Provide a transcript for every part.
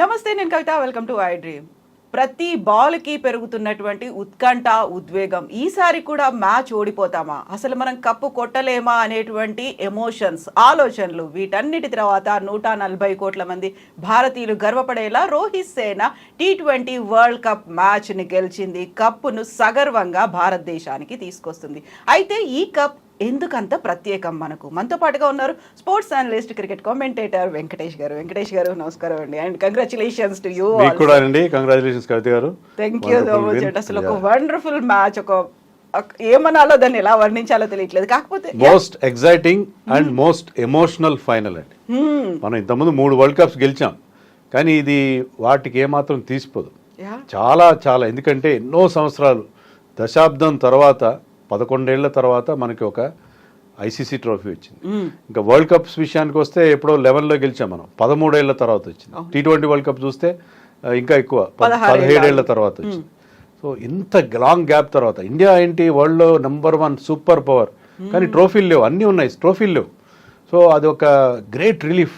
నమస్తే, నేను Kavitha. Welcome to I dream. ప్రతి బాల్కి పెరుగుతున్నటువంటి ఉత్కంఠ, ఉద్వేగం. ఈసారి కూడా మ్యాచ్ ఓడిపోతామా, అసలు మనం కప్పు కొట్టలేమా అనేటువంటి ఎమోషన్స్, ఆలోచనలు, వీటన్నిటి తర్వాత 140 కోట్ల మంది భారతీయులు గర్వపడేలా రోహిత్ సేన T20 వరల్డ్ కప్ మ్యాచ్ని గెలిచింది. కప్పును సగర్వంగా భారతదేశానికి తీసుకొస్తుంది. అయితే ఈ కప్ ఎందుకంత ప్రత్యేకం? మనతో పాటుగా ఉన్నారు sports analyst, cricket commentator Venkatesh garu. నమస్కారం అండి, and congratulations to you. Congratulations Kavitha garu. Thank you so much. అసలు ఒక వండర్ఫుల్ మ్యాచ్, ఏమనాలో దాన్ని ఎలా వర్ణించాలో తెలియట్లేదు. కాకపోతే most exciting and most emotional final అండి. మనం ఇంతకుముందు 3 వరల్డ్ కప్స్ గెలిచాం, కానీ ఇది వాటికి ఏమాత్రం తీసిపోదు. చాలా చాలా, ఎందుకంటే ఎన్నో సంవత్సరాలు, దశాబ్దం తర్వాత, 11 ఏళ్ల తర్వాత మనకి ఒక ఐసీసీ ట్రోఫీ వచ్చింది. ఇంకా వరల్డ్ కప్స్ విషయానికి వస్తే ఎప్పుడో 11లో గెలిచాం మనం, 13 ఏళ్ల తర్వాత వచ్చింది. T20 వరల్డ్ కప్ చూస్తే ఇంకా ఎక్కువ, 17 ఏళ్ల తర్వాత వచ్చింది. సో ఇంత లాంగ్ గ్యాప్ తర్వాత ఇండియా ఏంటి వరల్డ్లో #1 సూపర్ పవర్, కానీ ట్రోఫీలు లేవు, అన్నీ ఉన్నాయి, ట్రోఫీలు లేవు. సో అది ఒక గ్రేట్ రిలీఫ్.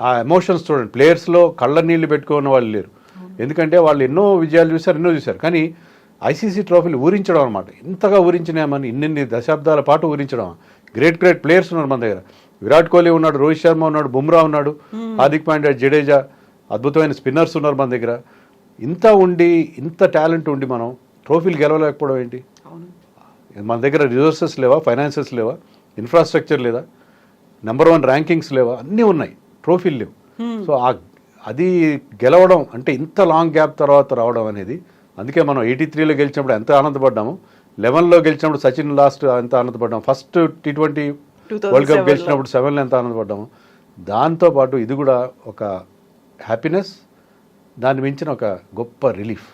ఆ ఎమోషన్స్ చూడండి, ప్లేయర్స్లో కళ్ళ నీళ్లు పెట్టుకున్న వాళ్ళు లేరు, ఎందుకంటే వాళ్ళు ఎన్నో విజయాలు చూశారు, కానీ ఐసీసీ ట్రోఫీలు ఊరించడం అనమాట. ఇంతగా ఊరించినామని, ఇన్ని దశాబ్దాల పాటు ఊరించడం. గ్రేట్ ప్లేయర్స్ ఉన్నారు మన దగ్గర. విరాట్ కోహ్లీ ఉన్నాడు, రోహిత్ శర్మ ఉన్నాడు, బుమ్రా ఉన్నాడు, హార్దిక్ పాండ్యా, జడేజా, అద్భుతమైన స్పిన్నర్స్ ఉన్నారు మన దగ్గర. ఇంత ఉండి, ఇంత టాలెంట్ ఉండి మనం ట్రోఫీలు గెలవలేకపోవడం ఏంటి? మన దగ్గర రిసోర్సెస్ లేవా, ఫైనాన్సెస్ లేవా, ఇన్ఫ్రాస్ట్రక్చర్ లేదా, #1 ర్యాంకింగ్స్ లేవా? అన్నీ ఉన్నాయి, ట్రోఫీలు లేవు. సో అది గెలవడం అంటే ఇంత లాంగ్ గ్యాప్ తర్వాత రావడం అనేది, అందుకే మనం 83లో గెలిచినప్పుడు ఎంత ఆనందపడ్డాము, 11లో గెలిచినప్పుడు సచిన్ లాస్ట్ ఎంత ఆనందపడ్డాము, ఫస్ట్ T20 వరల్డ్ కప్ గెలిచినప్పుడు 7లో ఎంత ఆనందపడ్డాము. దాంతోపాటు ఇది కూడా ఒక హ్యాపీనెస్, దాన్ని మించిన ఒక గొప్ప రిలీఫ్.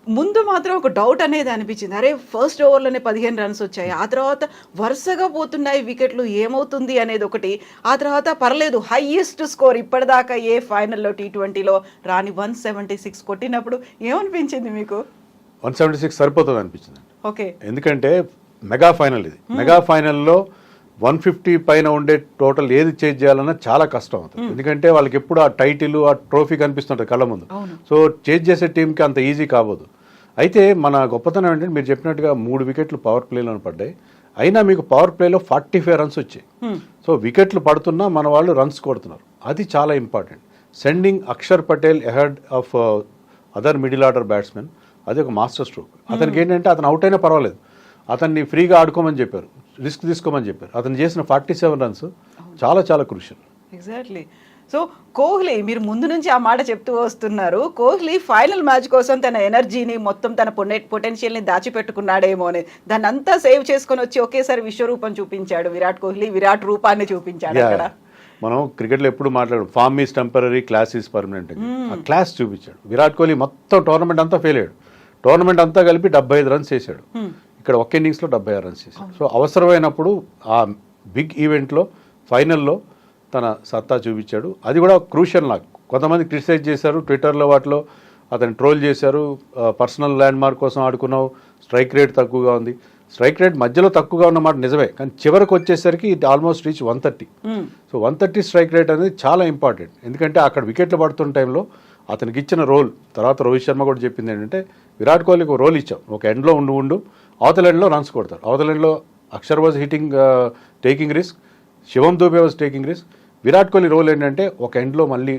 ముందు మాత్రం ఒక డౌట్ అనేది అనిపించింది, అరే ఫస్ట్ ఓవర్లోనే 15 రన్స్ వచ్చాయి, ఆ తర్వాత వరుసగా పోతున్నాయి వికెట్లు, ఏమవుతుంది అనేది ఒకటి. ఆ తర్వాత పర్లేదు, హైయెస్ట్ స్కోర్ ఇప్పటిదాకా ఏ ఫైనల్లో T20లో రాని 176 కొట్టినప్పుడు ఏమనిపించింది మీకు? 176 సరిపోతుంది అనిపించింది. ఓకే, ఎందుకంటే మెగా ఫైనల్ ఇది. మెగా ఫైనల్లో 150 పైన ఉండే టోటల్ ఏది చేజ్ చేయాలన్నా చాలా కష్టం అవుతుంది, ఎందుకంటే వాళ్ళకి ఎప్పుడు ఆ టైటిల్, ఆ ట్రోఫీ కనిపిస్తుంటుంది కళ్ళ ముందు. సో చేజ్ చేసే టీంకి అంత ఈజీ కాబోదు. అయితే మన గొప్పతనం ఏంటంటే, మీరు చెప్పినట్టుగా 3 వికెట్లు పవర్ ప్లేలో పడ్డాయి, అయినా మీకు పవర్ ప్లేలో 45 రన్స్ వచ్చాయి. సో వికెట్లు పడుతున్నా మన వాళ్ళు రన్స్ కొడుతున్నారు, అది చాలా important. Sending Axar Patel ahead of other middle order batsmen, అది ఒక మాస్టర్ స్ట్రోక్. అతనికి ఏంటంటే, అతను అవుట్ అయినా పర్వాలేదు, అతన్ని ఫ్రీగా ఆడుకోమని చెప్పారు, రిస్క్ తీసుకోమని చెప్పారు. అతను చేసిన 47 రన్స్ చాలా చాలా క్రూషియల్. ఎగ్జాక్ట్లీ. సో కోహ్లీ, మీరు ముందు నుంచి ఆ మాట చెప్తూ వస్తున్నారు, కోహ్లీ ఫైనల్ మ్యాచ్ కోసం తన ఎనర్జీని మొత్తం, తన పొటెన్షియల్ని దాచిపెట్టుకున్నాడేమో అని, దాన్ని అంతా సేవ్ చేసుకొని వచ్చి ఒకేసారి విశ్వరూపం చూపించాడు విరాట్ కోహ్లీ, విరాట్ రూపాన్ని చూపించాడు అక్కడ. మనం క్రికెట్లో ఎప్పుడు మాట్లాడు, form is temporary, class is permanent. ఆ క్లాస్ చూపించాడు విరాట్ కోహ్లీ. మొత్తం టోర్నమెంట్ అంతా ఫెయిల్ అయ్యాడు, టోర్నమెంట్ అంతా కలిపి 75 రన్స్ చేశాడు, ఇక్కడ ఒక్క ఇన్నింగ్స్లో 76 రన్స్ చేశాడు. సో అవసరమైనప్పుడు ఆ బిగ్ ఈవెంట్లో, ఫైనల్లో తన సత్తా చూపించాడు. అది కూడా క్రూషియల్. నాకు కొంతమంది క్రిటిసైజ్ చేశారు ట్విట్టర్లో, వాటిలో అతను ట్రోల్ చేశారు, పర్సనల్ ల్యాండ్ మార్క్ కోసం ఆడుకున్నావు, స్ట్రైక్ రేట్ తక్కువగా ఉంది. స్ట్రైక్ రేట్ మధ్యలో తక్కువగా ఉన్నమాట నిజమే, కానీ చివరికి వచ్చేసరికి ఇది almost reach 130. So 130 strike rate అనేది చాలా ఇంపార్టెంట్, ఎందుకంటే అక్కడ వికెట్లు పడుతున్న టైంలో అతనికి ఇచ్చిన రోల్. తర్వాత రోహిత్ శర్మ కూడా చెప్పింది ఏంటంటే, విరాట్ కోహ్లీకి ఒక రోల్ ఇచ్చాం, ఒక ఎండ్లో ఉండు అవతల ఎండ్లో రన్స్ కొడతారు. అవతల ఎండ్లో Axar was hitting, taking risk, Shivam Dube was taking risk. Virat Kohli role ఏంటంటే, ఒక ఎండ్లో మళ్ళీ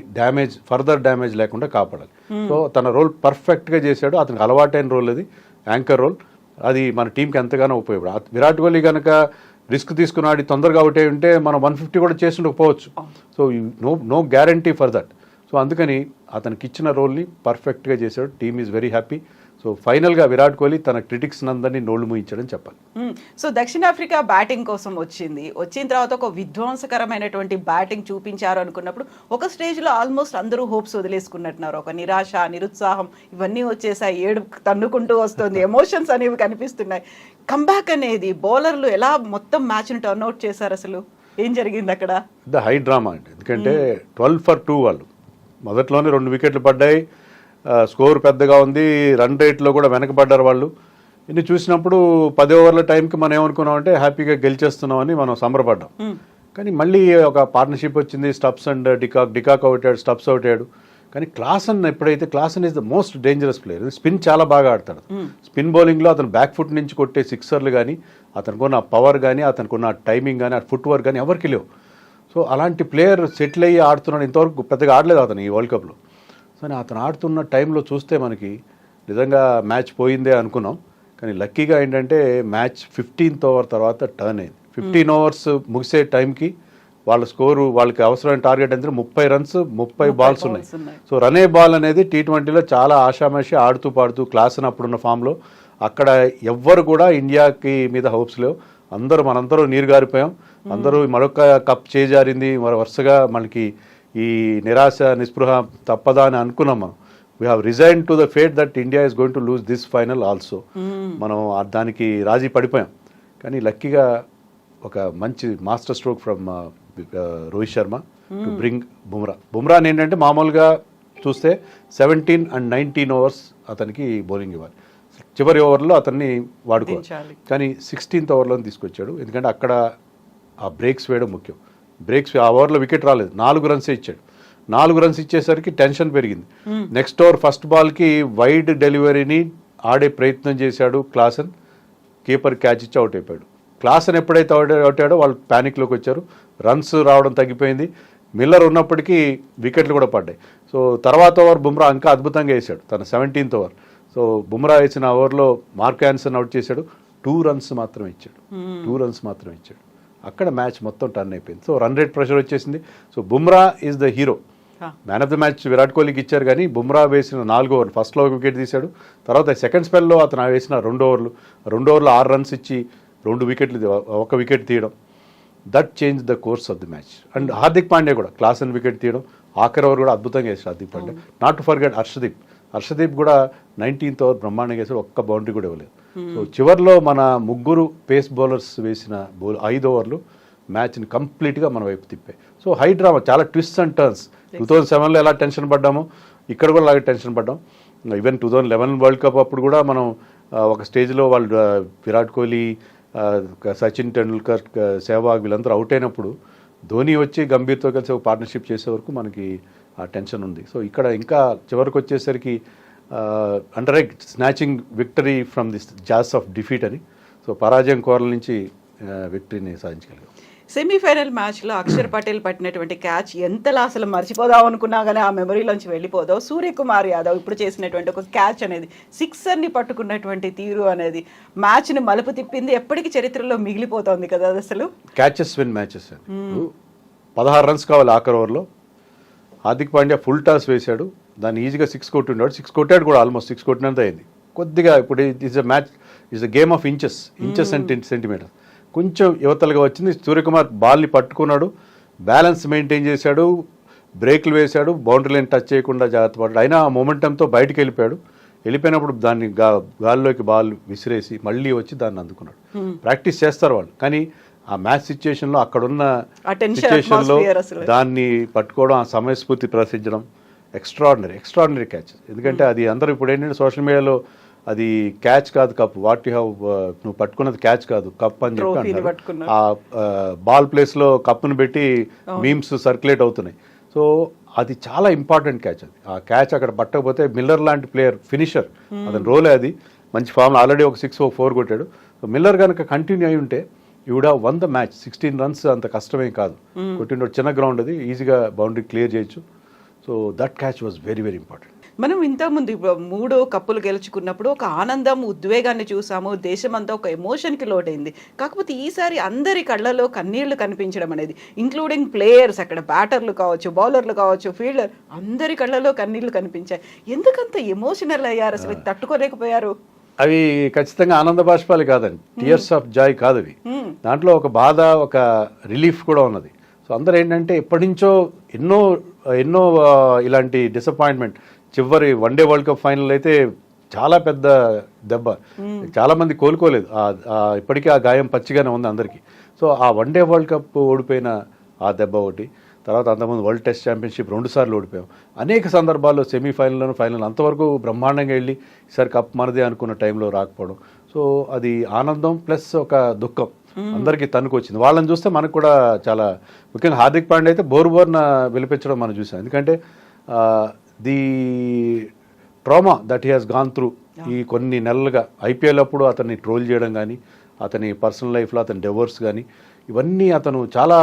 ఫర్దర్ డ్యామేజ్ లేకుండా కాపాడాలి. సో తన రోల్ పర్ఫెక్ట్గా చేశాడు. అతనికి అలవాటైన రోల్ అది, యాంకర్ రోల్. అది మన టీంకి ఎంతగానో ఉపయోగపడు. విరాట్ కోహ్లీ కనుక రిస్క్ తీసుకున్నాడు, తొందరగా అవుట్ అయి ఉంటే మనం 150 కూడా చేస్తుండకపోవచ్చు. So no guarantee for that. So అందుకని అతనికి ఇచ్చిన రోల్ని పర్ఫెక్ట్గా చేశాడు. Team is very happy. So ఫైనల్గా విరాట్ కోహ్లీ తన క్రిటిక్స్ అందరినీ నోళ్లు మూయించడం చెప్పాలి. సో దక్షిణాఫ్రికా బ్యాటింగ్ కోసం వచ్చిన తర్వాత ఒక విధ్వంసకరమైనటువంటి బ్యాటింగ్ చూపించారు అనుకున్నప్పుడు, ఒక స్టేజ్లో ఆల్మోస్ట్ అందరూ హోప్స్ వదిలేసుకున్నట్టున్నారు. ఒక నిరాశ, నిరుత్సాహం ఇవన్నీ వచ్చేసాయి, ఏడు తన్నుకుంటూ వస్తుంది, ఎమోషన్స్ అనేవి కనిపిస్తున్నాయి. కంబ్యాక్ అనేది బౌలర్లు ఎలా మొత్తం మ్యాచ్ని టర్న్అవుట్ చేశారు, అసలు ఏం జరిగింది అక్కడ? ద హై డ్రామా అండి, ఎందుకంటే 12 for 2 వాళ్ళు మొదట్లోనే 2 వికెట్లు పడ్డాయి, స్కోర్ పెద్దగా ఉంది, రన్ రేట్లో కూడా వెనకబడ్డారు వాళ్ళు. ఇన్ని చూసినప్పుడు 10 ఓవర్ల టైంకి మనం ఏమనుకున్నామంటే, హ్యాపీగా గెలిచేస్తున్నామని మనం సంబరపడ్డాం. కానీ మళ్ళీ ఒక పార్ట్నర్షిప్ వచ్చింది, స్టబ్స్ అండ్ డికాక్ అవుట్ అయ్యాడు, స్టబ్స్ అవుట్ అయ్యాడు. కానీ క్లాసన్ ఎప్పుడైతే Klaasen is the most dangerous player. Spin చాలా బాగా ఆడతాడు. స్పిన్ బౌలింగ్లో అతను బ్యాక్ ఫుట్ నుంచి కొట్టే సిక్సర్లు కానీ, అతనుకున్న పవర్ కానీ, అతనుకున్న టైమింగ్ కానీ, ఆ ఫుట్ వర్క్ కానీ ఎవరికి లేవు. సో అలాంటి ప్లేయర్ సెటిల్ అయ్యి ఆడుతున్నాడు. ఇంతవరకు పెద్దగా ఆడలేదు అతను ఈ వరల్డ్ కప్లో. సో అతను ఆడుతున్న టైంలో చూస్తే మనకి నిజంగా మ్యాచ్ పోయిందే అనుకున్నాం. కానీ లక్కీగా ఏంటంటే మ్యాచ్ 15th ఓవర్ తర్వాత టర్న్ అయింది. 15 ఓవర్స్ ముగిసే టైంకి వాళ్ళ స్కోరు, వాళ్ళకి అవసరమైన టార్గెట్ అంటే 30 రన్స్ 30 బాల్స్ ఉన్నాయి. సో రనే బాల్ అనేది T20లో చాలా ఆషామాషి ఆడుతూ పాడుతూ క్లాస్ అప్పుడున్న ఫామ్లో అక్కడ ఎవ్వరు కూడా ఇండియాకి మీద హోప్స్ లేవు. మనందరూ నీరు గారిపోయాం. అందరూ మరొక కప్ చేజారింది, వరుసగా మనకి ఈ నిరాశ నిస్పృహ తప్పదా అని అనుకున్నాం. మనం we have resign to the fate that India is going to lose this final also. మనం దానికి రాజీ పడిపోయాం. కానీ లక్కీగా ఒక మంచి master stroke from Rohit Sharma to bring బుమ్రాని ఏంటంటే మామూలుగా చూస్తే 17 and 19 ఓవర్స్ అతనికి బౌలింగ్ ఇవ్వాలి, చివరి ఓవర్లో అతన్ని వాడుకోవాలి. కానీ 16th ఓవర్లో తీసుకొచ్చాడు. ఎందుకంటే అక్కడ ఆ బ్రేక్స్ వేయడం ముఖ్యం. ఆ ఓవర్లో వికెట్ రాలేదు, 4 రన్సే ఇచ్చాడు. 4 రన్స్ ఇచ్చేసరికి టెన్షన్ పెరిగింది. నెక్స్ట్ ఓవర్ ఫస్ట్ బాల్కి వైడ్ డెలివరీని ఆడే ప్రయత్నం చేశాడు క్లాసన్. కీపర్ క్యాచ్ ఇచ్చి అవుట్ అయిపోయాడు. క్లాసన్ ఎప్పుడైతే అవుట్ అయ్యాడో వాళ్ళు ప్యానిక్లోకి వచ్చారు. రన్స్ రావడం తగ్గిపోయింది. మిల్లర్ ఉన్నప్పటికీ వికెట్లు కూడా పడ్డాయి. సో తర్వాత ఓవర్ బుమ్రా ఇంకా అద్భుతంగా వేశాడు, తన 17th ఓవర్. సో బుమ్రా వేసిన ఓవర్లో మార్క్ యాన్సన్ అవుట్ చేశాడు. 2 రన్స్ మాత్రమే ఇచ్చాడు. అక్కడ మ్యాచ్ మొత్తం టర్న్ అయిపోయింది. సో రన్ రేట్ ప్రెషర్ వచ్చేసింది. So Bumrah is the hero. Man of the match Virat కోహ్లీకి ఇచ్చారు. కానీ బుమ్రా వేసిన 4 ఓవర్లు, ఫస్ట్లో ఒక వికెట్ తీశాడు. తర్వాత సెకండ్ స్పెల్లో అతను వేసిన 2 ఓవర్లు 6 రన్స్ ఇచ్చి 2 వికెట్లు, 1 వికెట్ తీయడం, that change the course of the match. And Hardik Pandya కూడా క్లాసన్ వికెట్ తీయడం, ఆఖరి ఓవర్ కూడా అద్భుతంగా వేసాడు Hardik Pandya. Not to forget Harshdeep కూడా 19th ఓవర్ బ్రహ్మాండంగా వేసాడు, ఒక్క బౌండరీ కూడా ఇవ్వలేదు. సో చివరిలో మన ముగ్గురు పేస్ బౌలర్స్ వేసిన 5 ఓవర్లు మ్యాచ్ని కంప్లీట్గా మన వైపు తిప్పాయి. సో హై డ్రామా, చాలా ట్విస్ట్ అండ్ టర్న్స్. 2007లో ఎలా టెన్షన్ పడ్డామో ఇక్కడ కూడా అలాగే టెన్షన్ పడ్డాం. ఈవెన్ 2011 వరల్డ్ కప్ అప్పుడు కూడా మనం ఒక స్టేజ్లో వాళ్ళు విరాట్ కోహ్లీ, సచిన్ టెండూల్కర్, సెహ్వాగ్ వీళ్ళందరూ అవుట్ అయినప్పుడు ధోని వచ్చి గంభీర్తో కలిసి ఒక పార్ట్నర్షిప్ చేసే వరకు మనకి ఆ టెన్షన్ ఉంది. సో ఇక్కడ ఇంకా చివరికి వచ్చేసరికి and snatching victory from the jaws of defeat అని. సో పరాజయం కోరల నుంచి విక్టరీని సాధించగలిగాం. సెమీఫైనల్ మ్యాచ్లో అక్షర్ పటేల్ పట్టినటువంటి క్యాచ్ ఎంతలా అసలు మర్చిపోదాం అనుకున్నా కానీ ఆ మెమరీలోంచి వెళ్ళిపోదాం. సూర్యకుమార్ యాదవ్ ఇప్పుడు చేసినటువంటి ఒక క్యాచ్ అనేది, సిక్సర్ని పట్టుకున్నటువంటి తీరు అనేది మ్యాచ్ని మలుపు తిప్పింది. ఎప్పటికీ చరిత్రలో మిగిలిపోతుంది కదా అది. అసలు క్యాచెస్ విన్ మ్యాచెస్. 16 రన్స్ కావాలి ఆఖరి ఓవర్లో. హార్దిక్ పాండ్యా ఫుల్ టాస్ వేశాడు, దాన్ని ఈజీగా 6 కొట్టినాడు. 6 కొట్టాడు కూడా, ఆల్మోస్ట్ 6 కొట్టినంత అయింది. కొద్దిగా ఇప్పుడు it's a match, it's a game of inches and centimetres. కొంచెం యువతలుగా వచ్చింది. సూర్యకుమార్ బాల్ని పట్టుకున్నాడు, బ్యాలెన్స్ మెయింటైన్ చేశాడు, బ్రేక్లు వేశాడు, బౌండరీ లైన్ టచ్ చేయకుండా జాగ్రత్త పడ్డాడు. అయినా ఆ మొమెంటంతో బయటికి వెళ్ళిపోయినప్పుడు దాన్ని గాల్లోకి బాల్ విసిరేసి మళ్ళీ వచ్చి దాన్ని అందుకున్నాడు. ప్రాక్టీస్ చేస్తారు వాళ్ళు, కానీ ఆ మ్యాచ్ సిచ్యుయేషన్లో అక్కడున్న సిచ్యుయేషన్లో దాన్ని పట్టుకోవడం, ఆ సమయస్ఫూర్తి ప్రదర్శించడం ఎక్స్ట్రాడినరీ క్యాచ్. ఎందుకంటే అది అందరూ ఇప్పుడు ఏంటంటే సోషల్ మీడియాలో అది క్యాచ్ కాదు కప్, వాట్ యు హ్యావ్, నువ్వు పట్టుకున్నది క్యాచ్ కాదు కప్ అని చెప్పి అంటారు. ఆ బాల్ ప్లేస్లో కప్పును పెట్టి మీమ్స్ సర్క్యులేట్ అవుతున్నాయి. సో అది చాలా ఇంపార్టెంట్ క్యాచ్. అది ఆ క్యాచ్ అక్కడ పట్టకపోతే మిల్లర్ లాంటి ప్లేయర్, ఫినిషర్, అతని రోలే అది. మంచి ఫామ్, ఆల్రెడీ ఒక 6 or 4 కొట్టాడు. సో మిల్లర్ కనుక కంటిన్యూ అయి ఉంటే you would have won the match. 16 runs అంత కష్టమే కాదు, కొట్టిన చిన్న గ్రౌండ్ అది, ఈజీగా బౌండరీ క్లియర్ చేయొచ్చు. So that catch was very very important. మనం ఇంతకుముందు 3 కప్పులు గెలుచుకున్నప్పుడు ఒక ఆనందం, ఉద్వేగాన్ని చూసాము. దేశమంతా ఒక ఎమోషన్కి లోటైంది. కాకపోతే ఈసారి అందరి కళ్ళలో కన్నీళ్లు కనిపించడం అనేది, ఇంక్లూడింగ్ ప్లేయర్స్, అక్కడ బ్యాటర్లు కావచ్చు, బౌలర్లు కావచ్చు, ఫీల్డర్, అందరి కళ్ళలో కన్నీళ్లు కనిపించాయి. ఎందుకంత ఎమోషనల్ అయ్యారు అసలు, తట్టుకోలేకపోయారు? అవి ఖచ్చితంగా ఆనంద బాష్పాలు కాదండి, టియర్స్ ఆఫ్ జాయ్ కాదు అవి. దాంట్లో ఒక బాధ, ఒక రిలీఫ్ కూడా ఉన్నది. సో అందరూ ఏంటంటే ఎప్పటి నుంచో ఎన్నో ఇలాంటి డిసప్పాయింట్మెంట్. చివరి వన్డే వరల్డ్ కప్ ఫైనల్ అయితే చాలా పెద్ద దెబ్బ, చాలా మంది కోలుకోలేదు. ఇప్పటికీ ఆ గాయం పచ్చిగానే ఉంది అందరికీ. సో ఆ వన్డే వరల్డ్ కప్ ఓడిపోయిన ఆ దెబ్బ ఒకటి, తర్వాత అంతకుముందు వరల్డ్ టెస్ట్ ఛాంపియన్షిప్ 2 సార్లు ఓడిపోయాం. అనేక సందర్భాల్లో సెమీఫైనల్లోనూ ఫైనల్ అంతవరకు బ్రహ్మాండంగా వెళ్ళి ఈసారి కప్ మనదే అనుకున్న టైంలో రాకపోవడం. సో అది ఆనందం ప్లస్ ఒక దుఃఖం అందరికీ తనుకు వచ్చింది. వాళ్ళని చూస్తే మనకు కూడా చాలా, ముఖ్యంగా హార్దిక్ పాండ్యా అయితే బోర్న విలిపించడం మనం చూసాం. ఎందుకంటే the trauma that he has gone through ఈ కొన్ని నెలలుగా ఐపీఎల్ అప్పుడు అతన్ని ట్రోల్ చేయడం కానీ, అతని పర్సనల్ లైఫ్లో అతని డివోర్స్ కానీ, ఇవన్నీ అతను చాలా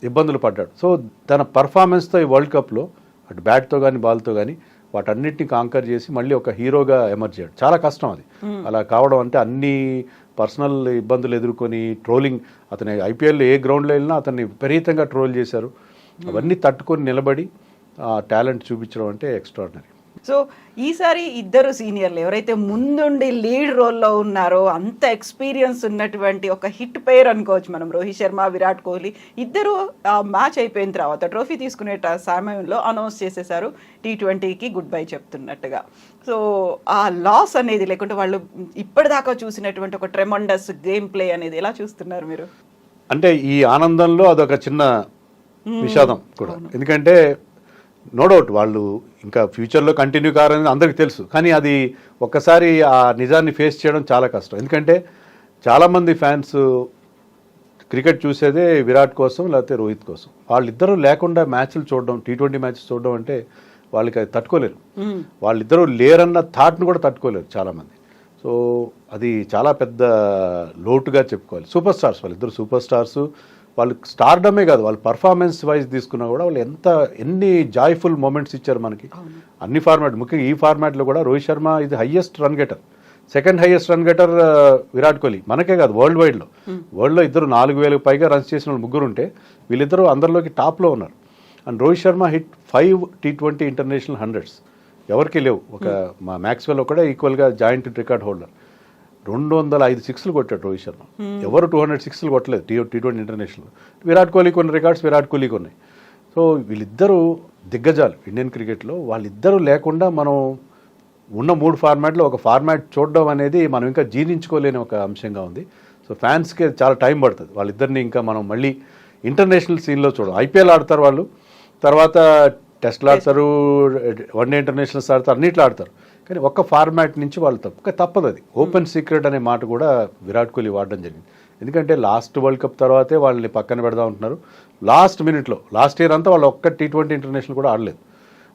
ఇబ్బందులు పడ్డాడు. సో తన పర్ఫార్మెన్స్తో ఈ వరల్డ్ కప్లో అటు బ్యాట్తో కానీ బాల్తో కానీ వాటన్నిటిని కాంకర్ చేసి మళ్ళీ ఒక హీరోగా ఎమర్జ్ అయ్యాడు. చాలా కష్టం అది అలా కావడం. అంటే అన్ని పర్సనల్ ఇబ్బందులు ఎదుర్కొని ట్రోలింగ్, అతని ఐపీఎల్లో ఏ గ్రౌండ్లో వెళ్ళినా అతన్ని విపరీతంగా ట్రోల్ చేశారు. అవన్నీ తట్టుకొని నిలబడి ఆ టాలెంట్ చూపించడం అంటే ఎక్స్ట్రాడినరీ. సో ఈసారి ఇద్దరు సీనియర్లు ఎవరైతే ముందుండి లీడ్ రోల్లో ఉన్నారో అంత ఎక్స్పీరియన్స్ ఉన్నటువంటి ఒక హిట్ పేర్ అనుకోవచ్చు మనం, రోహిత్ శర్మ, విరాట్ కోహ్లీ ఇద్దరు మ్యాచ్ అయిపోయిన తర్వాత ట్రోఫీ తీసుకునే సమయంలో అనౌన్స్ చేసేసారు T20కి గుడ్ బై చెప్తున్నట్టుగా. సో ఆ లాస్ అనేది లేకుంటే వాళ్ళు ఇప్పటిదాకా చూసినటువంటి ఒక ట్రెమండస్ గేమ్ ప్లే అనేది ఎలా చూస్తున్నారు మీరు? అంటే ఈ ఆనందంలో అదొక చిన్న విషాదం కూడా. ఎందుకంటే నో డౌట్ వాళ్ళు ఇంకా ఫ్యూచర్లో కంటిన్యూ కారని అందరికీ తెలుసు. కానీ అది ఒక్కసారి ఆ నిజాన్ని ఫేస్ చేయడం చాలా కష్టం. ఎందుకంటే చాలామంది ఫ్యాన్స్ క్రికెట్ చూసేదే విరాట్ కోసం లేకపోతే రోహిత్ కోసం. వాళ్ళిద్దరూ లేకుండా మ్యాచ్లు చూడడం, T20 మ్యాచెస్ చూడడం అంటే వాళ్ళకి అది తట్టుకోలేరు. వాళ్ళిద్దరూ లేరన్న థాట్ను కూడా తట్టుకోలేరు చాలామంది. సో అది చాలా పెద్ద లోటుగా చెప్పుకోవాలి. సూపర్ స్టార్స్, వాళ్ళిద్దరు సూపర్ స్టార్స్. వాళ్ళు స్టార్డమే కాదు, వాళ్ళు పర్ఫార్మెన్స్ వైజ్ తీసుకున్నా కూడా వాళ్ళు ఎన్ని జాయ్ఫుల్ మూమెంట్స్ ఇచ్చారు మనకి అన్ని ఫార్మాట్. ముఖ్యంగా ఈ ఫార్మాట్లో కూడా రోహిత్ శర్మ ఇది highest run getter, second highest run getter Virat Kohli. మనకే కాదు వరల్డ్లో ఇద్దరు 4,000 పైగా రన్స్ చేసిన వాళ్ళు ముగ్గురు ఉంటే వీళ్ళిద్దరూ అందరిలోకి టాప్లో ఉన్నారు. And Rohit Sharma hit 5 T20 international 100s, ఎవరికి లేవు. ఒక మా మ్యాక్స్వెల్ ఒకటే ఈక్వల్గా జాయింట్ రికార్డ్ హోల్డర్. 205 సిక్స్లు కొట్టాడు రోహిత్ శర్మ. ఎవరు 200 సిక్స్లు కొట్టలేదు T20 ఇంటర్నేషనల్. విరాట్ కోహ్లీ కొన్ని రికార్డ్స్ విరాట్ కోహ్లీకి ఉన్నాయి. సో వీళ్ళిద్దరూ దిగ్గజాలు ఇండియన్ క్రికెట్లో. వాళ్ళిద్దరూ లేకుండా మనం ఉన్న 3 ఫార్మాట్లో ఒక ఫార్మాట్ చూడడం అనేది మనం ఇంకా జీర్ణించుకోలేని ఒక అంశంగా ఉంది. సో ఫ్యాన్స్కి చాలా టైం పడుతుంది. వాళ్ళిద్దరిని ఇంకా మనం మళ్ళీ ఇంటర్నేషనల్ సీన్లో చూడడం. ఐపీఎల్ ఆడతారు వాళ్ళు, తర్వాత టెస్ట్లు ఆడతారు, వన్డే ఇంటర్నేషనల్స్ ఆడతారు, అన్నిట్లో ఆడతారు. కానీ ఒక్క ఫార్మాట్ నుంచి వాళ్ళు తప్పదు. అది ఓపెన్ సీక్రెట్ అనే మాట కూడా విరాట్ కోహ్లీ వాడడం జరిగింది. ఎందుకంటే లాస్ట్ వరల్డ్ కప్ తర్వాతే వాళ్ళని పక్కన పెడదాం ఉంటున్నారు. లాస్ట్ మినిట్లో, లాస్ట్ ఇయర్ అంతా వాళ్ళు ఒక్క T20 ఇంటర్నేషనల్ కూడా ఆడలేదు.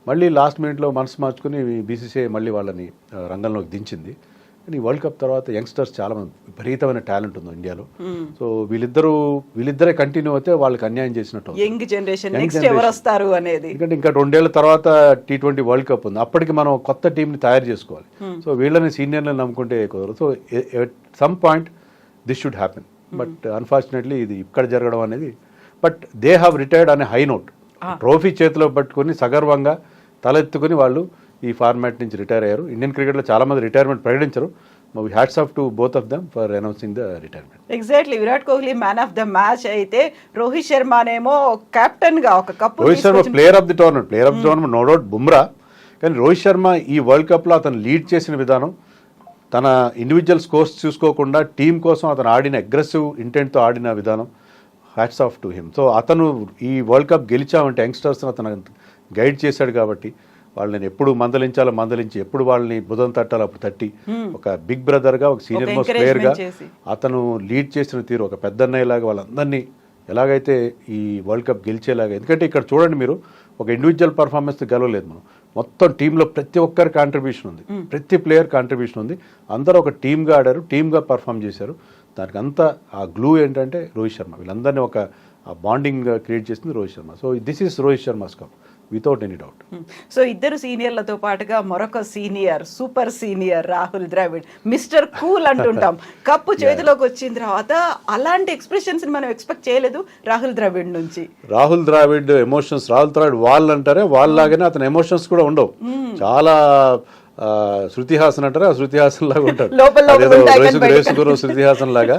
మళ్ళీ లాస్ట్ మినిట్లో మనసు మార్చుకుని BCCI మళ్ళీ వాళ్ళని రంగంలోకి దించింది. కానీ వరల్డ్ కప్ తర్వాత యంగ్స్టర్స్ చాలా మంది విపరీతమైన టాలెంట్ ఉంది ఇండియాలో. సో వీళ్ళిద్దరే కంటిన్యూ అయితే వాళ్ళకి అన్యాయం చేసినట్టు. యంగ్ జనరేషన్ నెక్స్ట్ ఎవరు వస్తారు అనేది. ఎందుకంటే ఇంకా 2 ఏళ్ల తర్వాత T20 వరల్డ్ కప్ ఉంది. అప్పటికి మనం కొత్త టీంని తయారు చేసుకోవాలి. సో వీళ్ళని సీనియర్లను నమ్ముకుంటే కుదరదు. So at some point this should happen. But unfortunately ఇది ఇక్కడ జరగడం అనేది. బట్ దే హ్యావ్ రిటైర్డ్ అనే హై నోట్. ట్రోఫీ చేతిలో పట్టుకుని సగర్వంగా తలెత్తుకుని వాళ్ళు ఈ ఫార్మాట్ నుంచి రిటైర్ అయ్యారు. ఇండియన్ క్రికెట్లో చాలా మంది రిటైర్మెంట్ ప్రకటించరు. Hats off to both of them for announcing the retirement. Exactly. Virat Kohli man of the match అయితే రోహిత్ శర్మనేమో కెప్టెన్ గా ఒక cup. Rohit Sharma player of the tournament no doubt Bumrah. కానీ రోహిత్ శర్మ ఈ వరల్డ్ కప్లో అతను లీడ్ చేసిన విధానం, తన ఇండివిజువల్ స్కోర్స్ చూసుకోకుండా టీం కోసం అతను ఆడిన అగ్రెసివ్ ఇంటెంట్తో ఆడిన విధానం, hats off to him. So అతను ఈ వరల్డ్ కప్ గెలిచామంటే యంగ్స్టర్స్ని అతను గైడ్ చేశాడు. కాబట్టి వాళ్ళని ఎప్పుడు మందలించి ఎప్పుడు వాళ్ళని బుధం తట్టాలి అప్పుడు తట్టి, ఒక బిగ్ బ్రదర్గా, ఒక సీనియర్ మోస్ట్ ప్లేయర్గా అతను లీడ్ చేసిన తీరు, ఒక పెద్దన్నయ్యలాగా వాళ్ళందరినీ ఎలాగైతే ఈ వరల్డ్ కప్ గెలిచేలాగా. ఎందుకంటే ఇక్కడ చూడండి మీరు, ఒక ఇండివిజువల్ పర్ఫార్మెన్స్ గెలవలేదు మనం, మొత్తం టీంలో ప్రతి ఒక్కరి కాంట్రిబ్యూషన్ ఉంది, ప్రతి ప్లేయర్ కాంట్రిబ్యూషన్ ఉంది. అందరూ ఒక టీమ్గా ఆడారు, టీమ్గా పర్ఫామ్ చేశారు. దానికి అంతా ఆ గ్లూ ఏంటంటే రోహిత్ శర్మ. వీళ్ళందరినీ ఒక బాండింగ్ క్రియేట్ చేసింది Rohit Sharma. So this is Rohit Sharma's cup without any doubt. So ఇద్దరు సీనియర్లతో పాటుగా మరొక senior, super senior Rahul Dravid, mister cool అంటుంటాం. కప్పు చేతిలోకి వచ్చిన తర్వాత అలాంటి ఎక్స్ప్రెషన్స్ మనం ఎక్స్పెక్ట్ చేయలేదు రాహుల్ ద్రావిడ్ నుంచి. రాహుల్ ద్రావిడ్ ఎమోషన్స్, రాహుల్ ద్రావిడ్ వాళ్ళు అంటారే వాళ్ళలాగానే అతని ఎమోషన్స్ కూడా ఉండవు. చాలా శృతి హాసన్ అంటారు, ఆ శృతి హాసన్ లాగా ఉంటాడు. రేసుగురు శృతి హాసన్ లాగా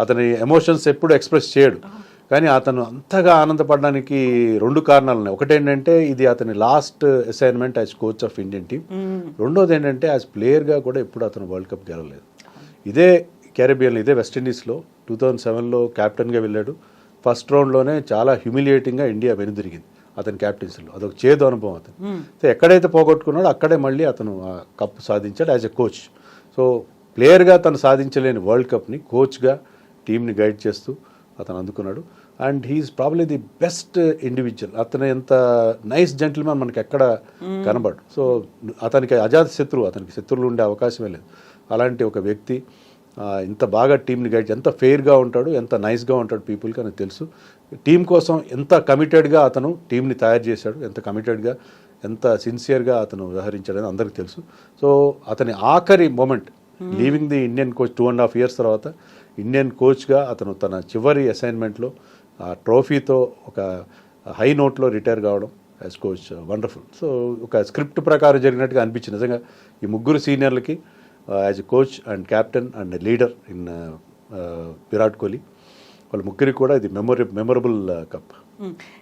అతని ఎమోషన్స్ ఎప్పుడు ఎక్స్ప్రెస్ చేయడు. కానీ అతను అంతగా ఆనందపడడానికి 2 కారణాలు ఉన్నాయి. ఒకటేంటంటే ఇది అతని last assignment as coach of Indian team. రెండోది ఏంటంటే యాజ్ ప్లేయర్గా కూడా ఎప్పుడు అతను వరల్డ్ కప్ గెలవలేదు. ఇదే క్యారిబియన్లో, ఇదే వెస్టిండీస్లో 2007లో క్యాప్టెన్గా వెళ్ళాడు. ఫస్ట్ రౌండ్లోనే చాలా హ్యూమిలియేటింగ్గా ఇండియా వెనుదిరిగింది అతని క్యాప్టెన్సీలో. అదొక చేదు అనుభవం అతను. సో ఎక్కడైతే పోగొట్టుకున్నాడో అక్కడే మళ్ళీ అతను ఆ కప్ సాధించాడు యాజ్ ఎ కోచ్. సో ప్లేయర్గా తను సాధించలేని వరల్డ్ కప్ని కోచ్గా టీంని గైడ్ చేస్తూ అతను అందుకున్నాడు. And he's probably the best individual. అతను ఎంత నైస్ జెంటిల్మెన్ మనకి ఎక్కడ కనబడు. సో అతనికి అజాత శత్రువు, అతనికి శత్రువులు ఉండే అవకాశమే లేదు. అలాంటి ఒక వ్యక్తి ఇంత బాగా టీంని గైడ్, ఎంత ఫెయిర్గా ఉంటాడు, ఎంత నైస్గా ఉంటాడు పీపుల్కి అని తెలుసు. టీం కోసం ఎంత కమిటెడ్గా అతను టీంని తయారు చేశాడు, ఎంత కమిటెడ్గా, ఎంత సిన్సియర్గా అతను వ్యవహరించాడని అందరికీ తెలుసు. సో అతని ఆఖరి moment leaving the Indian coach 2.5 years తర్వాత ఇండియన్ కోచ్గా అతను తన చివరి అసైన్మెంట్లో ఆ ట్రోఫీతో ఒక హై నోట్లో రిటైర్ కావడం యాజ్ కోచ్ వండర్ఫుల్. సో ఒక స్క్రిప్ట్ ప్రకారం జరిగినట్టుగా అనిపించింది నిజంగా. ఈ ముగ్గురు సీనియర్లకి as a coach and captain and leader in Virat Kohli, వాళ్ళ ముగ్గురికి కూడా ఇది memorable cup.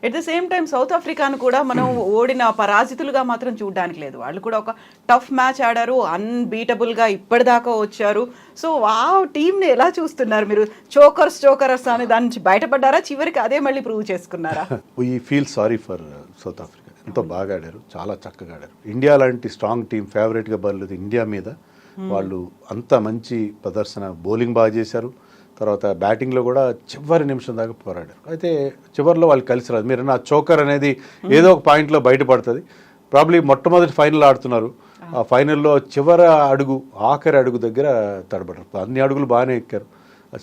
At the same time South ఆఫ్రికాను కూడా మనం ఓడిన పరాజితులుగా మాత్రం చూడడానికి లేదు. వాళ్ళు కూడా ఒక టఫ్ మ్యాచ్ ఆడారు, అన్బీటబుల్గా ఇప్పటిదాకా వచ్చారు. సో ఆ టీంని ఎలా చూస్తున్నారు మీరు? చోకర్స్ అని దాని నుంచి బయటపడ్డారా? చివరికి అదే మళ్ళీ ప్రూవ్ చేసుకున్నారా? We feel sorry for south Africa. ఎంతో బాగా ఆడారు, చాలా చక్కగా ఆడారు. ఇండియా లాంటి స్ట్రాంగ్ టీం ఫేవరెట్గా బయలుదేరి ఇండియా మీద వాళ్ళు అంత మంచి ప్రదర్శన, బౌలింగ్ బాగా చేశారు, తర్వాత బ్యాటింగ్లో కూడా చివరి నిమిషం దాకా పోరాడారు. అయితే చివరిలో వాళ్ళు కలిసి రాదు. మీరు నా చోకర్ అనేది ఏదో ఒక పాయింట్లో బయటపడుతుంది. ప్రాబ్లీ మొట్టమొదటి ఫైనల్ ఆడుతున్నారు, ఆ ఫైనల్లో చివరి అడుగు, ఆఖరి అడుగు దగ్గర తడబడ్డారు. అన్ని అడుగులు బాగానే ఎక్కారు,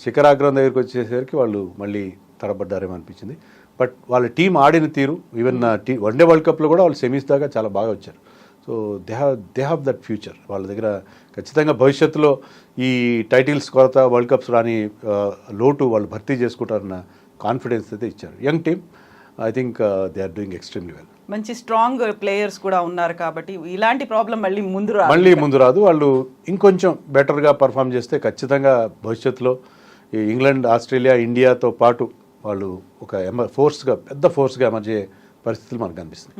శిఖరాగ్రం దగ్గరికి వచ్చేసరికి వాళ్ళు మళ్ళీ తడబడ్డారేమో అనిపించింది. బట్ వాళ్ళ టీం ఆడిన తీరు, ఈవెన్ వన్డే వరల్డ్ కప్లో కూడా వాళ్ళు సెమీస్ దాకా చాలా బాగా వచ్చారు. So they have that future. వాళ్ళ దగ్గర ఖచ్చితంగా భవిష్యత్తులో ఈ టైటిల్స్ కొరత, వరల్డ్ కప్స్ రాని లోటు వాళ్ళు భర్తీ చేసుకుంటారన్న కాన్ఫిడెన్స్ అయితే ఇచ్చారు. Young team, I think they are doing extremely well. మంచి స్ట్రాంగ్ ప్లేయర్స్ కూడా ఉన్నారు కాబట్టి ఇలాంటి ప్రాబ్లం మళ్ళీ ముందు రాదు. వాళ్ళు ఇంకొంచెం బెటర్గా పర్ఫామ్ చేస్తే ఖచ్చితంగా భవిష్యత్తులో ఈ ఇంగ్లాండ్, ఆస్ట్రేలియా, ఇండియాతో పాటు వాళ్ళు ఒక పెద్ద ఫోర్స్గా ఎమర్జే పరిస్థితులు మనకు కనిపిస్తుంది.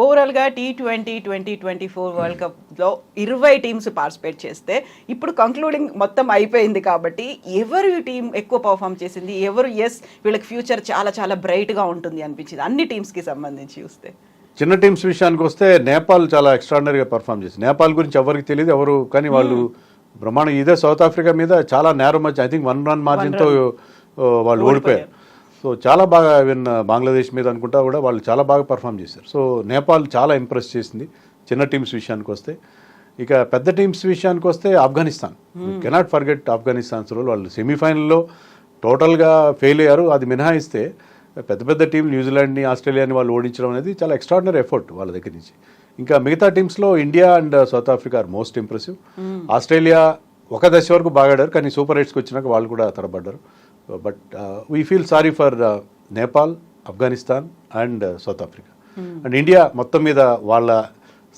ఓవరాల్గా T20 2024 వరల్డ్ కప్లో 20 టీమ్స్ పార్టిసిపేట్ చేస్తే ఇప్పుడు కంక్లూడింగ్ మొత్తం అయిపోయింది కాబట్టి ఎవరు టీం ఎక్కువ పర్ఫామ్ చేసింది, ఎవరు వీళ్ళకి ఫ్యూచర్ చాలా చాలా బ్రైట్గా ఉంటుంది అనిపించింది అన్ని టీమ్స్కి సంబంధించి చూస్తే? చిన్న టీమ్స్ విషయానికి వస్తే నేపాల్ చాలా ఎక్స్ట్రాడినరీగా పర్ఫామ్ చేసింది. నేపాల్ గురించి ఎవరికి తెలియదు, ఎవరు కానీ వాళ్ళు బ్రహ్మాండం. ఇదే సౌత్ ఆఫ్రికా మీద చాలా నేరో మధ్య, ఐ థింక్ 1 run మార్జిన్తో వాళ్ళు ఓడిపోయారు. సో చాలా బాగా, ఈవెన్ బంగ్లాదేశ్ మీద అనుకుంటా కూడా వాళ్ళు చాలా బాగా పర్ఫామ్ చేశారు. సో నేపాల్ చాలా ఇంప్రెస్ చేసింది చిన్న టీమ్స్ విషయానికి వస్తే. ఇక పెద్ద టీమ్స్ విషయానికి వస్తే ఆఫ్ఘనిస్తాన్, కెనాట్ ఫర్గెట్ ఆఫ్ఘనిస్తాన్స్ రోల్. వాళ్ళు సెమీఫైనల్లో టోటల్గా ఫెయిల్ అయ్యారు. అది మినహాయిస్తే పెద్ద టీం న్యూజిలాండ్ని, ఆస్ట్రేలియాని వాళ్ళు ఓడించడం అనేది చాలా ఎక్స్ట్రాడినరీ ఎఫర్ట్ వాళ్ళ దగ్గర నుంచి. ఇంకా మిగతా టీమ్స్లో India and South Africa are most impressive. Australia ఒక దశ వరకు బాగా ఆడారు, కానీ సూపర్ 8కి వచ్చినాక వాళ్ళు కూడా తడబడ్డారు. But we feel sorry for Nepal, Afghanistan and South Africa. And India మొత్తం మీద వాళ్ళ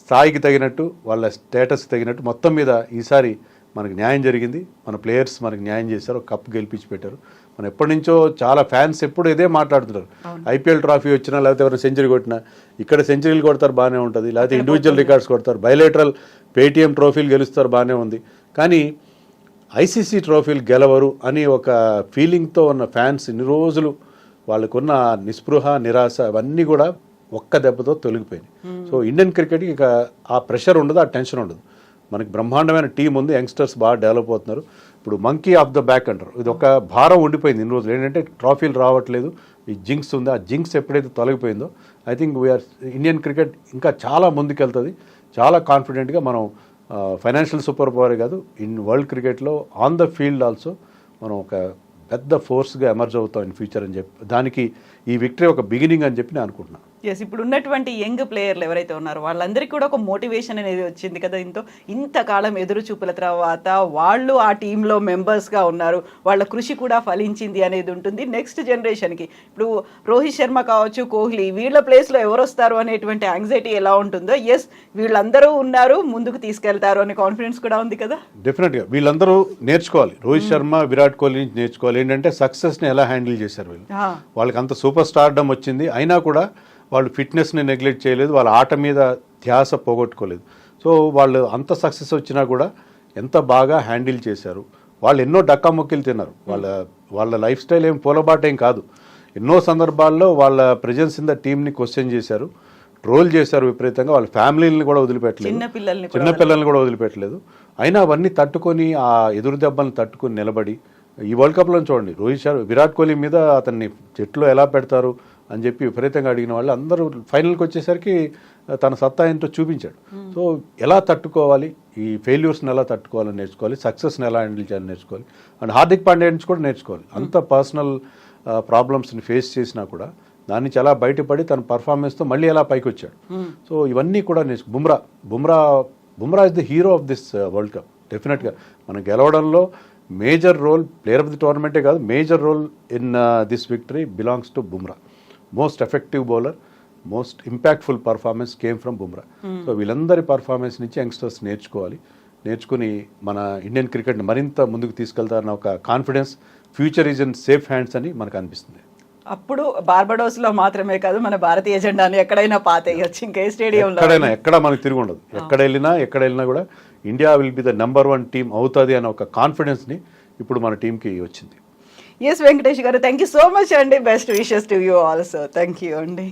స్థాయికి తగినట్టు, వాళ్ళ స్టేటస్కి తగినట్టు మొత్తం మీద ఈసారి మనకు న్యాయం జరిగింది. మన ప్లేయర్స్ మనకు న్యాయం చేశారు, కప్ గెలిపించి పెట్టారు. మనం ఎప్పటి నుంచో చాలా ఫ్యాన్స్ ఎప్పుడు ఇదే మాట్లాడుతున్నారు. ఐపీఎల్ ట్రాఫీ వచ్చినా, లేకపోతే ఎవరైనా సెంచరీ కొట్టినా, ఇక్కడ సెంచరీలు కొడతారు బాగానే ఉంటుంది, లేకపోతే ఇండివిజువల్ రికార్డ్స్ కొడతారు, బయలేటరల్ పేటీఎం ట్రోఫీలు గెలుస్తారు బాగానే ఉంది, కానీ ఐసీసీ ట్రోఫీలు గెలవరు అని ఒక ఫీలింగ్తో ఉన్న ఫ్యాన్స్ ఇన్ని రోజులు వాళ్ళకున్న నిస్పృహ, నిరాశ అవన్నీ కూడా ఒక్క దెబ్బతో తొలగిపోయినాయి. సో ఇండియన్ క్రికెట్కి ఇక ఆ ప్రెషర్ ఉండదు, ఆ టెన్షన్ ఉండదు. మనకి బ్రహ్మాండమైన టీం ఉంది, యంగ్స్టర్స్ బాగా డెవలప్ అవుతున్నారు. ఇప్పుడు మంకీ ఆఫ్ ద బ్యాక్ అంటారు, ఇది ఒక భారం ఉండిపోయింది ఇన్ని రోజులు. ఏంటంటే ట్రోఫీలు రావట్లేదు, ఈ జింక్స్ ఉంది. ఆ జింక్స్ ఎప్పుడైతే తొలగిపోయిందో I think we are Indian cricket ఇంకా చాలా ముందుకెళ్తుంది. చాలా కాన్ఫిడెంట్గా మనం ఫైనాన్షియల్ సూపర్ పవర్ కాదు, ఇన్ వరల్డ్ క్రికెట్లో ఆన్ ద ఫీల్డ్ ఆల్సో మనం ఒక పెద్ద ఫోర్స్గా ఎమర్జ్ అవుతాం ఇన్ ఫ్యూచర్ అని చెప్పి, దానికి ఈ విక్టరీ ఒక బిగినింగ్ అని చెప్పి నేను అనుకుంటున్నాను. ఇప్పుడు ఉన్నటువంటి యంగ్ ప్లేయర్లు ఎవరైతే ఉన్నారో వాళ్ళందరికీ కూడా ఒక మోటివేషన్ అనేది వచ్చింది కదా. ఇంతకాలం ఎదురు చూపుల తర్వాత వాళ్ళు ఆ టీంలో మెంబర్స్గా ఉన్నారు, వాళ్ళ కృషి కూడా ఫలించింది అనేది ఉంటుంది. నెక్స్ట్ జనరేషన్కి ఇప్పుడు రోహిత్ శర్మ కావచ్చు, కోహ్లీ, వీళ్ళ ప్లేస్లో ఎవరు వస్తారు అనేటువంటి యాంగ్జైటీ ఎలా ఉంటుందో, వీళ్ళందరూ ఉన్నారు, ముందుకు తీసుకెళ్తారు అనే కాన్ఫిడెన్స్ కూడా ఉంది కదా. డెఫినెట్గా వీళ్ళందరూ నేర్చుకోవాలి, రోహిత్ శర్మ, విరాట్ కోహ్లీ నుంచి నేర్చుకోవాలి. ఏంటంటే సక్సెస్ని ఎలా హ్యాండిల్ చేశారు వీళ్ళు. వాళ్ళకి అంత సూపర్ స్టార్డమ్ వచ్చింది, అయినా కూడా వాళ్ళు ఫిట్నెస్ని నెగ్లెక్ట్ చేయలేదు, వాళ్ళ ఆట మీద ధ్యాస పోగొట్టుకోలేదు. సో వాళ్ళు అంత సక్సెస్ వచ్చినా కూడా ఎంత బాగా హ్యాండిల్ చేశారు. వాళ్ళు ఎన్నో డక్కాముక్కీలు తిన్నారు. వాళ్ళ లైఫ్ స్టైల్ ఏం పూలబాటేం కాదు. ఎన్నో సందర్భాల్లో వాళ్ళ ప్రెజెన్స్ ఇన్ ద టీమ్ని క్వశ్చన్ చేశారు, ట్రోల్ చేశారు విపరీతంగా. వాళ్ళ ఫ్యామిలీని కూడా వదిలిపెట్టలేదు, చిన్నపిల్లల్ని కూడా వదిలిపెట్టలేదు. అయినా అవన్నీ తట్టుకొని, ఆ ఎదురు దెబ్బలను తట్టుకొని నిలబడి ఈ వరల్డ్ కప్లో చూడండి విరాట్ కోహ్లీ మీద అతన్ని జట్టులో ఎలా పెడతారు అని చెప్పి విపరీతంగా అడిగిన వాళ్ళు అందరూ ఫైనల్కి వచ్చేసరికి తన సత్తా ఏంటో చూపించాడు. సో ఎలా తట్టుకోవాలి, ఈ ఫెయిల్యూర్స్ని ఎలా తట్టుకోవాలని నేర్చుకోవాలి, సక్సెస్ని ఎలా హ్యాండిల్ చేయాలని నేర్చుకోవాలి. అండ్ హార్దిక్ పాండ్యా నుంచి కూడా నేర్చుకోవాలి. అంత పర్సనల్ ప్రాబ్లమ్స్ని ఫేస్ చేసినా కూడా దాని నుంచి ఎలా బయటపడి తన పర్ఫార్మెన్స్తో మళ్ళీ ఎలా పైకి వచ్చాడు. సో ఇవన్నీ కూడా Bumrah is the hero of this world cup. డెఫినెట్గా మనం గెలవడంలో major role, player of the టోర్నమెంటే కాదు, major role in this victory belongs to Bumrah. Most effective bowler, most impactful performance came from Bumrah. So వీళ్ళందరి పర్ఫార్మెన్స్ నుంచి యంగ్స్టర్స్ నేర్చుకుని మన ఇండియన్ క్రికెట్ని మరింత ముందుకు తీసుకెళ్తారన్న ఒక confidence, future is in safe hands అని మనకు అనిపిస్తుంది. అప్పుడు బార్బడోస్లో మాత్రమే కాదు, మన భారతీయ జెండాని ఎక్కడైనా పాతేయచ్చు, ఇంకే స్టేడియంలో ఎక్కడ మనకు తిరిగి ఉండదు. ఎక్కడ వెళ్ళినా కూడా India will be the number 1 team అవుతుంది అనే ఒక కాన్ఫిడెన్స్ని ఇప్పుడు మన టీంకి వచ్చింది. ఎస్ వెంకటేష్ గారు, థ్యాంక్ యూ సో మచ్ అండి. Best wishes to you also. Thank you అండి.